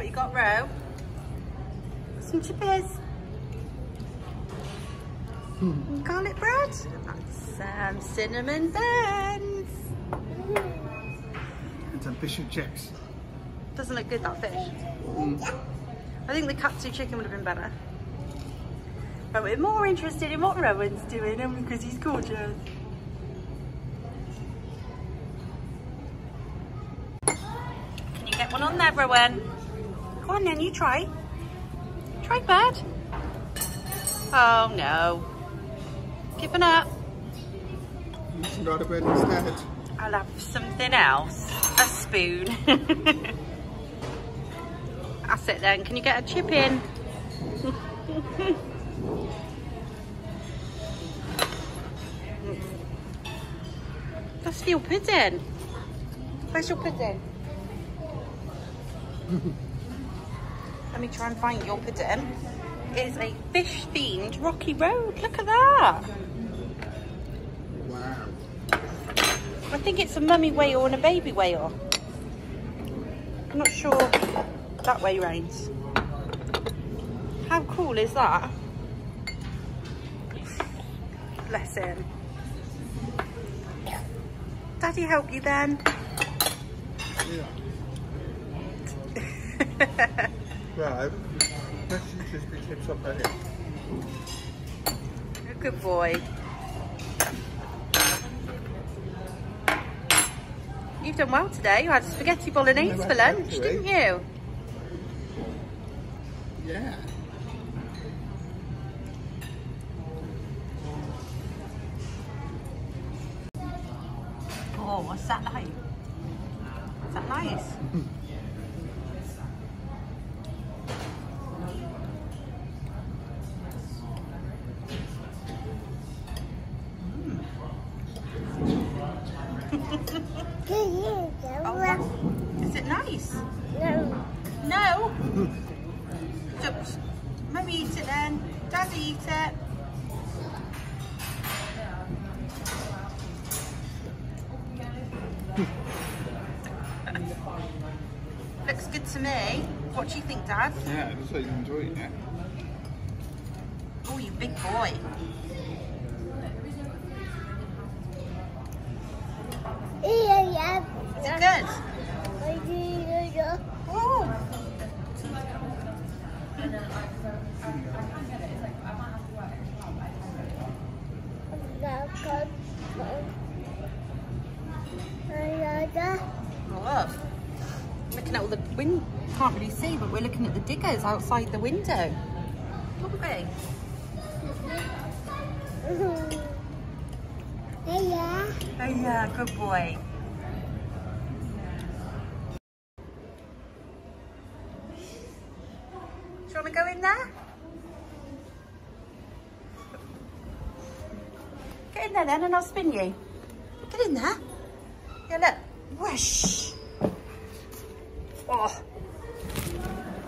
What you got, Ro? Some chippies. Garlic bread. Some cinnamon buns. And some fish and chips. Doesn't look good, that fish. I think the katsu chicken would have been better. But we're more interested in what Rowan's doing, because he's gorgeous. Can you get one on there, Rowan? Go on then, you try. Try, bud. Oh no. Giving up. Some garlic bread instead. I'll have something else. A spoon. That's it then. Can you get a chip in? That's for your pudding. Where's your pudding? Let me try and find your pudding. It is a fish themed rocky road. Look at that. Wow. I think it's a mummy whale and a baby whale. I'm not sure that way round. How cool is that? Bless him. Daddy help you then? Yeah. Right. Let's just be chips up right here. Good boy. You've done well today. You had spaghetti bolognese for lunch, didn't you? Yeah. Oh, what's that like? Is that nice? Oh, is it nice? No. No? Mummy eat it then. Daddy eat it. Looks good to me. What do you think, Dad? Yeah, it looks like you're enjoying it. Oh, you big boy. Yeah. Is it good? Oh. Look. Looking at all the wind. Can't really see, but we're looking at the diggers outside the window. Look at me. Yeah. Oh yeah, good boy. Do you want to go in there? Get in there then and I'll spin you. Get in there. Yeah, look. Whoosh. Oh.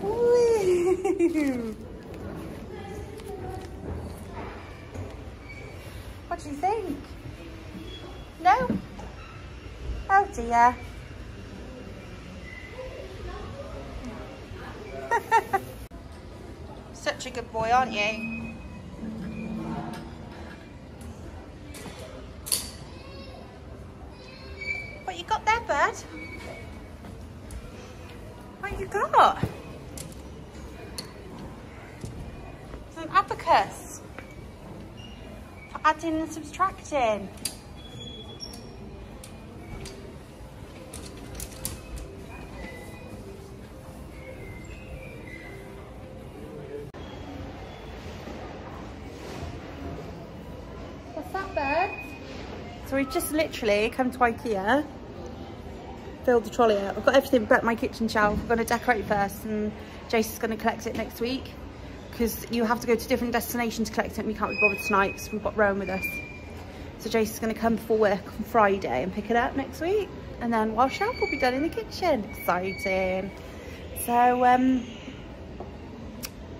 Woo. What do you think? No? Oh dear. Such a good boy, aren't you? What you got there, bud? What you got? It's an abacus. For adding and subtracting. What's that, bud? So we've just literally come to IKEA, filled the trolley out. I've got everything but my kitchen shelf. I'm going to decorate first and Jason's going to collect it next week because you have to go to different destinations to collect it and we can't be bothered tonight because we've got Rowan with us. So Jason's going to come before work on Friday and pick it up next week, and then while shelf will be done in the kitchen. Exciting. So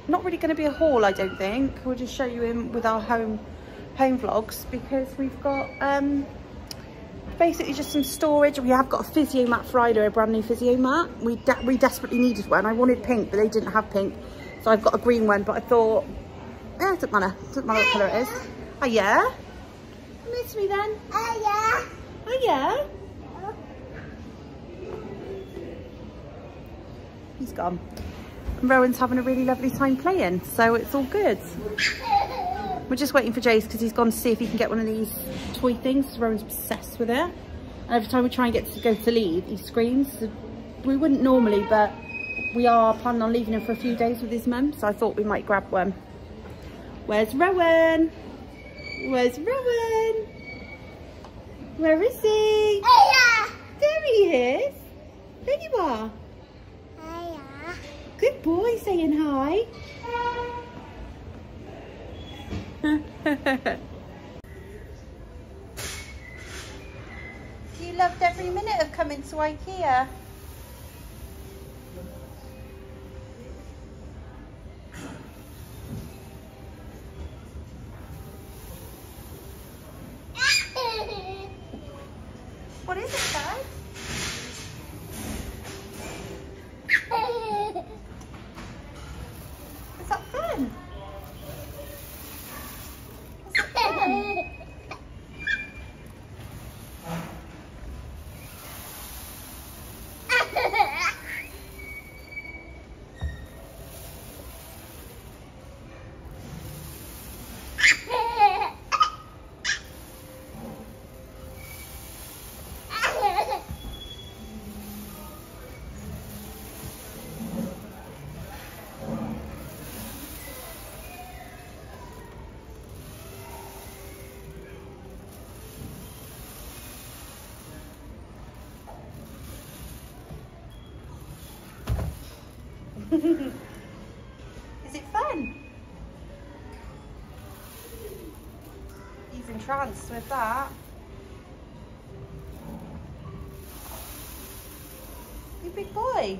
not really going to be a haul, I don't think. We'll just show you in with our home vlogs because we've got Basically just some storage. We have got a physio mat Friday, a brand new physio mat. We desperately needed one. I wanted pink, but they didn't have pink. So I've got a green one, but I thought, it doesn't matter. It doesn't matter what colour it is. Oh yeah? Miss me then? Oh yeah. Oh yeah? He's gone. And Rowan's having a really lovely time playing, so it's all good. We're just waiting for Jace because he's gone to see if he can get one of these toy things. Rowan's obsessed with it. And every time we try and go to leave, he screams. So we wouldn't normally, but we are planning on leaving him for a few days with his mum, so I thought we might grab one. Where's Rowan? Where's Rowan? Where is he? Yeah. There he is. There you are. Yeah. Good boy saying hi. You loved every minute of coming to IKEA. What is it, Dad? Is that fun? Is it fun? Is it fun? He's entranced with that. You big boy.